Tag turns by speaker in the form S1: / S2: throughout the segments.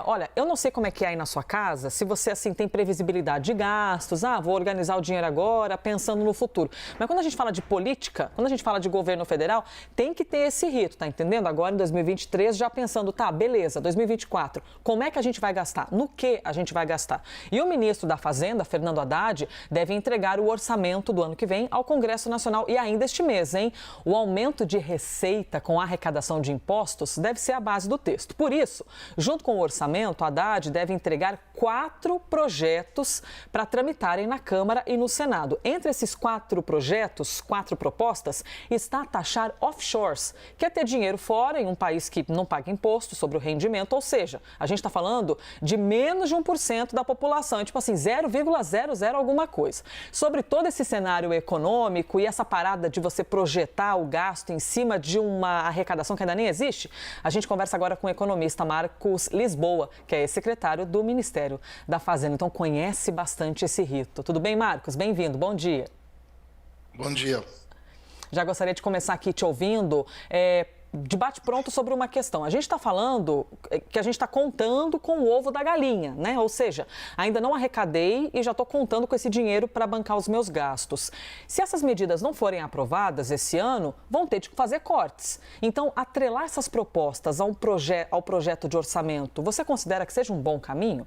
S1: Olha, eu não sei como é que é aí na sua casa, se você assim tem previsibilidade de gastos, vou organizar o dinheiro agora, pensando no futuro. Mas quando a gente fala de política, quando a gente fala de governo federal, tem que ter esse rito, tá entendendo? Agora em 2023, já pensando, tá, beleza, 2024, como é que a gente vai gastar? No que a gente vai gastar? E o ministro da Fazenda, Fernando Haddad, deve entregar o orçamento do ano que vem ao Congresso Nacional e ainda este mês, hein? O aumento de receita com a arrecadação de impostos deve ser a base do texto. Por isso, junto com o orçamento, Haddad deve entregar 4 projetos para tramitarem na Câmara e no Senado. Entre esses 4 projetos, 4 propostas, está taxar offshores, que é ter dinheiro fora em um país que não paga imposto sobre o rendimento, ou seja, a gente está falando de menos de 1% da população, tipo assim, 0,00 alguma coisa. Sobre todo esse cenário econômico e essa parada de você projetar o gasto em cima de uma arrecadação que ainda nem existe, a gente conversa agora com o economista Marcos Lisboa, que é secretário do Ministério da Fazenda. Então, conhece bastante esse rito. Tudo bem, Marcos? Bem-vindo. Bom dia.
S2: Bom dia.
S1: Já gostaria de começar aqui te ouvindo. Debate pronto sobre uma questão. A gente está falando que a gente está contando com o ovo da galinha, né? Ou seja, ainda não arrecadei e já estou contando com esse dinheiro para bancar os meus gastos. Se essas medidas não forem aprovadas esse ano, vão ter de fazer cortes. Então, atrelar essas propostas ao projeto de orçamento, você considera que seja um bom caminho?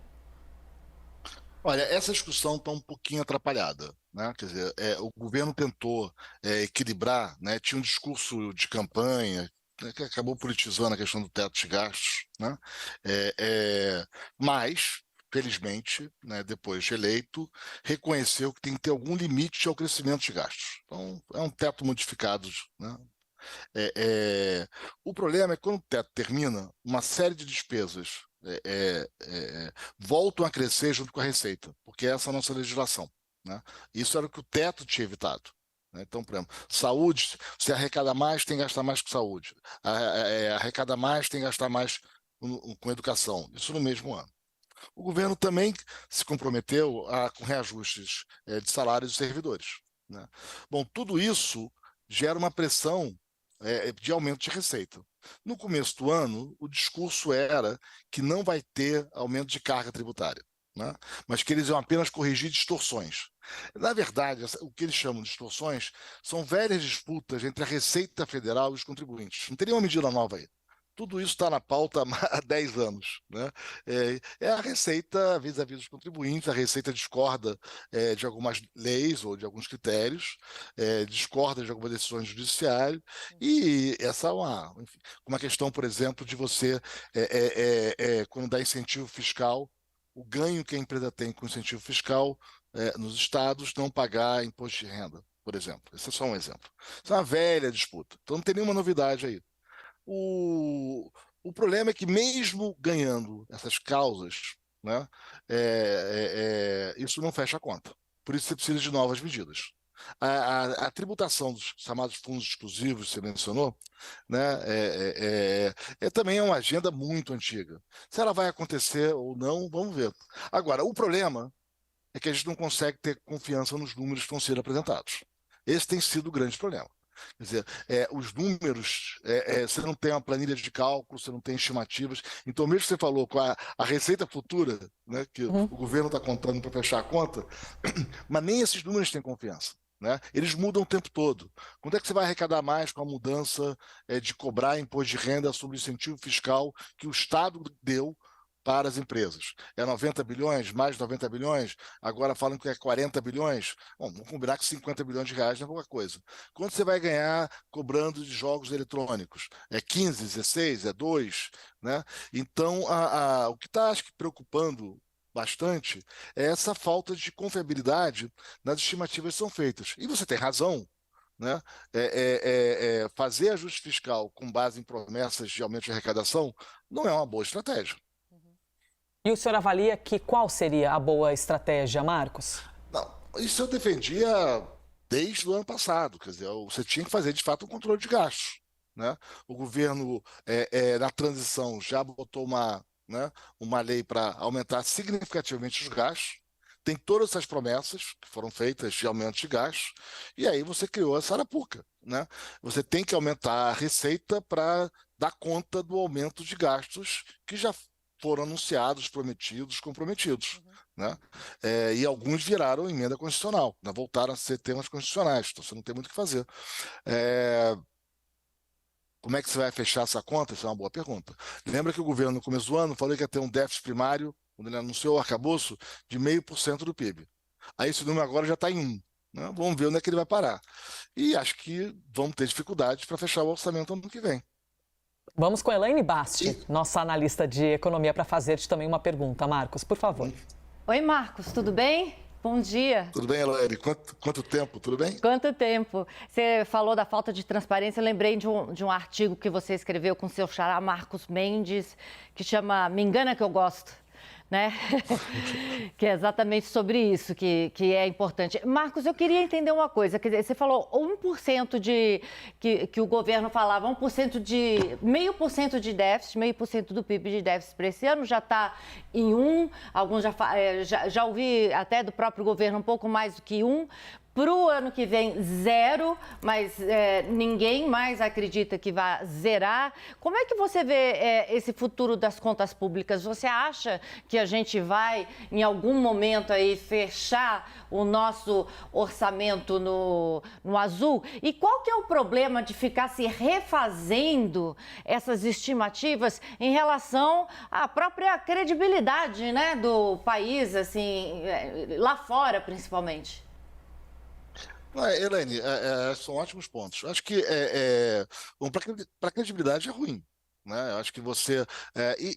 S2: Olha, essa discussão está um pouquinho atrapalhada, né? Quer dizer, o governo tentou equilibrar, né? Tinha um discurso de campanha, né, que acabou politizando a questão do teto de gastos, né? Mas, felizmente, né, depois de eleito, reconheceu que tem que ter algum limite ao crescimento de gastos. Então, é um teto modificado, né? É, é, o problema é que quando o teto termina, uma série de despesas voltam a crescer junto com a receita, porque essa é a nossa legislação, né? Isso era o que o teto tinha evitado, né? Então, por exemplo, saúde, se arrecada mais, tem que gastar mais com saúde. Arrecada mais, tem que gastar mais com educação. Isso no mesmo ano. O governo também se comprometeu com reajustes de salários dos servidores, né? Bom, tudo isso gera uma pressão de aumento de receita. No começo do ano, o discurso era que não vai ter aumento de carga tributária, né? Mas que eles iam apenas corrigir distorções. Na verdade, o que eles chamam de distorções são velhas disputas entre a Receita Federal e os contribuintes. Não teria uma medida nova aí. Tudo isso está na pauta há 10 anos, né? A Receita vis-à-vis dos contribuintes, a Receita discorda de algumas leis ou de alguns critérios, discorda de algumas decisões do judiciário, e essa é enfim, uma questão, por exemplo, de você, quando dá incentivo fiscal, o ganho que a empresa tem com incentivo fiscal nos estados, não pagar imposto de renda, por exemplo. Esse é só um exemplo. Isso é uma velha disputa, então não tem nenhuma novidade aí. O problema é que, mesmo ganhando essas causas, né, isso não fecha a conta. Por isso você precisa de novas medidas. A tributação dos chamados fundos exclusivos, que você mencionou, né, também é uma agenda muito antiga. Se ela vai acontecer ou não, vamos ver. Agora, o problema é que a gente não consegue ter confiança nos números que estão sendo apresentados. Esse tem sido o grande problema. Quer dizer, os números, você não tem uma planilha de cálculo, você não tem estimativas. Então, mesmo que você falou com a receita futura, né, que o governo está contando para fechar a conta, mas nem esses números têm confiança, né? Eles mudam o tempo todo. Quando é que você vai arrecadar mais com a mudança de cobrar imposto de renda sobre o incentivo fiscal que o Estado deu para as empresas? É 90 bilhões, mais 90 bilhões, agora falam que é 40 bilhões. Bom, vamos combinar que 50 bilhões de reais não é pouca coisa. Quanto você vai ganhar cobrando de jogos eletrônicos? É 15, 16, é 2, né? Então, o que está, acho que, preocupando bastante é essa falta de confiabilidade nas estimativas que são feitas. E você tem razão, né? Fazer ajuste fiscal com base em promessas de aumento de arrecadação não é uma boa estratégia.
S1: E o senhor avalia que qual seria a boa estratégia, Marcos?
S2: Não, isso eu defendia desde o ano passado. Quer dizer, você tinha que fazer, de fato, um controle de gastos, né? O governo, na transição, já botou né, uma lei para aumentar significativamente os gastos. Tem todas essas promessas que foram feitas de aumento de gastos, e aí você criou essa arapuca, né? Você tem que aumentar a receita para dar conta do aumento de gastos que já foram anunciados, prometidos, comprometidos. Né? E alguns viraram emenda constitucional, né? Voltaram a ser temas constitucionais, então você não tem muito o que fazer. Como é que você vai fechar essa conta? Isso é uma boa pergunta. Lembra que o governo, no começo do ano, falou que ia ter um déficit primário, quando ele anunciou o arcabouço, de 0,5% do PIB. Aí esse número agora já está em 1%. Né? Vamos ver onde é que ele vai parar. E acho que vamos ter dificuldades para fechar o orçamento ano que vem.
S1: Vamos com a Elaine Basti, nossa analista de economia, para fazer-te também uma pergunta. Marcos, por favor.
S3: Oi, Marcos, tudo bem? Bom dia.
S2: Tudo bem, Elaine? Quanto tempo? Tudo bem?
S3: Quanto tempo? Você falou da falta de transparência. Eu lembrei de um artigo que você escreveu com seu xará Marcos Mendes, que chama Me Engana Que Eu Gosto, né? Que é exatamente sobre isso que é importante. Marcos, eu queria entender uma coisa. Quer dizer, você falou 1% que o governo falava, 1% de 0,5% de déficit, 0,5% do PIB de déficit para esse ano, já está em 1%. Alguns já ouvi até do próprio governo um pouco mais do que 1%. Para o ano que vem, 0, mas ninguém mais acredita que vai zerar. Como é que você vê esse futuro das contas públicas? Você acha que a gente vai, em algum momento, aí, fechar o nosso orçamento no azul? E qual que é o problema de ficar se refazendo essas estimativas em relação à própria credibilidade, né, do país, assim, lá fora, principalmente?
S2: Elaine, são ótimos pontos. Acho que para a credibilidade é ruim. Né? Eu acho que você.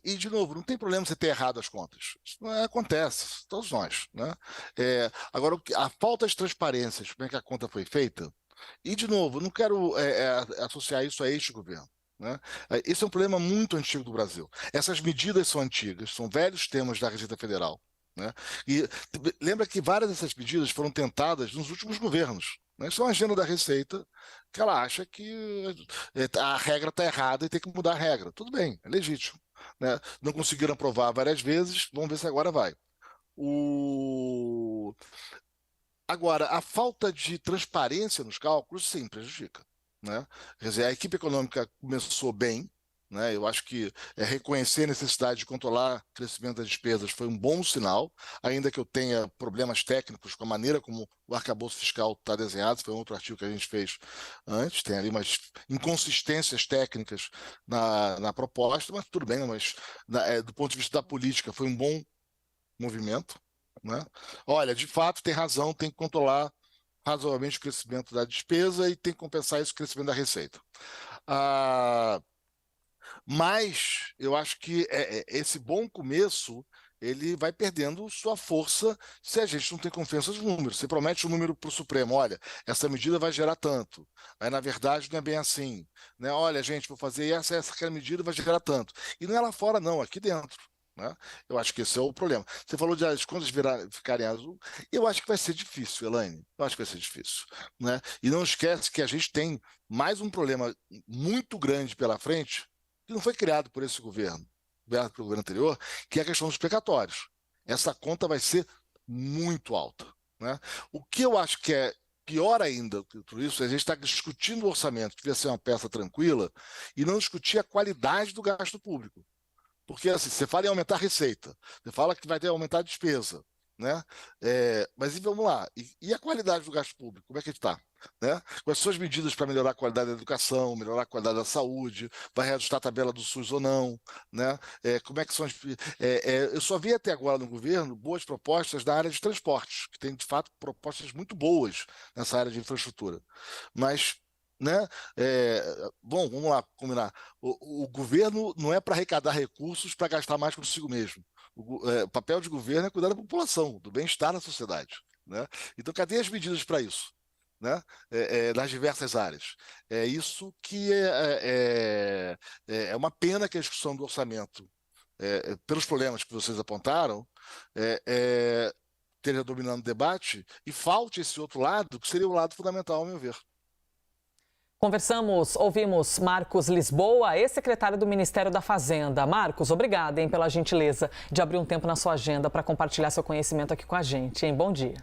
S2: De novo, não tem problema você ter errado as contas. Isso acontece, todos nós. Né? Agora, a falta de transparência, como é que a conta foi feita, e, de novo, não quero associar isso a este governo. Né? Esse é um problema muito antigo do Brasil. Essas medidas são antigas, são velhos temas da Receita Federal. Né? E lembra que várias dessas medidas foram tentadas nos últimos governos. Né? Isso é uma agenda da Receita que ela acha que a regra está errada e tem que mudar a regra. Tudo bem, é legítimo. Né? Não conseguiram aprovar várias vezes, vamos ver se agora vai. Agora, a falta de transparência nos cálculos, sim, prejudica. Né? Quer dizer, a equipe econômica começou bem. Né? Eu acho que reconhecer a necessidade de controlar o crescimento das despesas foi um bom sinal, ainda que eu tenha problemas técnicos com a maneira como o arcabouço fiscal está desenhado. Foi um outro artigo que a gente fez antes, tem ali umas inconsistências técnicas na proposta, mas tudo bem, mas do ponto de vista da política foi um bom movimento. Né? Olha, de fato, tem razão, tem que controlar razoavelmente o crescimento da despesa e tem que compensar isso com o crescimento da receita. Mas eu acho que esse bom começo ele vai perdendo sua força se a gente não tem confiança nos números. Você promete um número para o Supremo, olha, essa medida vai gerar tanto. Aí, na verdade, não é bem assim. Né? Olha, gente, vou fazer essa medida vai gerar tanto. E não é lá fora, não, aqui dentro. Né? Eu acho que esse é o problema. Você falou de as contas ficarem azul. Eu acho que vai ser difícil, Elaine. Eu acho que vai ser difícil. Né? E não esquece que a gente tem mais um problema muito grande pela frente, que não foi criado por esse governo, pelo governo anterior, que é a questão dos precatórios. Essa conta vai ser muito alta. Né? O que eu acho que é pior ainda que tudo isso é a gente estar discutindo o orçamento, que devia ser uma peça tranquila, e não discutir a qualidade do gasto público. Porque assim, você fala em aumentar a receita, você fala que vai ter que aumentar a despesa. Né? Mas e vamos lá, e a qualidade do gasto público, como é que está? Né? Quais são as medidas para melhorar a qualidade da educação, melhorar a qualidade da saúde, vai reajustar a tabela do SUS ou não? Né? Como é que são eu só vi até agora no governo boas propostas da área de transportes, que tem de fato propostas muito boas nessa área de infraestrutura. Mas né? Bom, vamos lá combinar. O governo não é para arrecadar recursos para gastar mais consigo mesmo. O papel de governo é cuidar da população, do bem-estar da sociedade. Né? Então, cadê as medidas para isso? Né? Nas diversas áreas. É isso que é uma pena que a discussão do orçamento, pelos problemas que vocês apontaram, esteja dominando o debate e falte esse outro lado, que seria o lado fundamental, ao meu ver.
S1: Ouvimos Marcos Lisboa, ex-secretário do Ministério da Fazenda. Marcos, obrigada pela gentileza de abrir um tempo na sua agenda para compartilhar seu conhecimento aqui com a gente. Bom dia.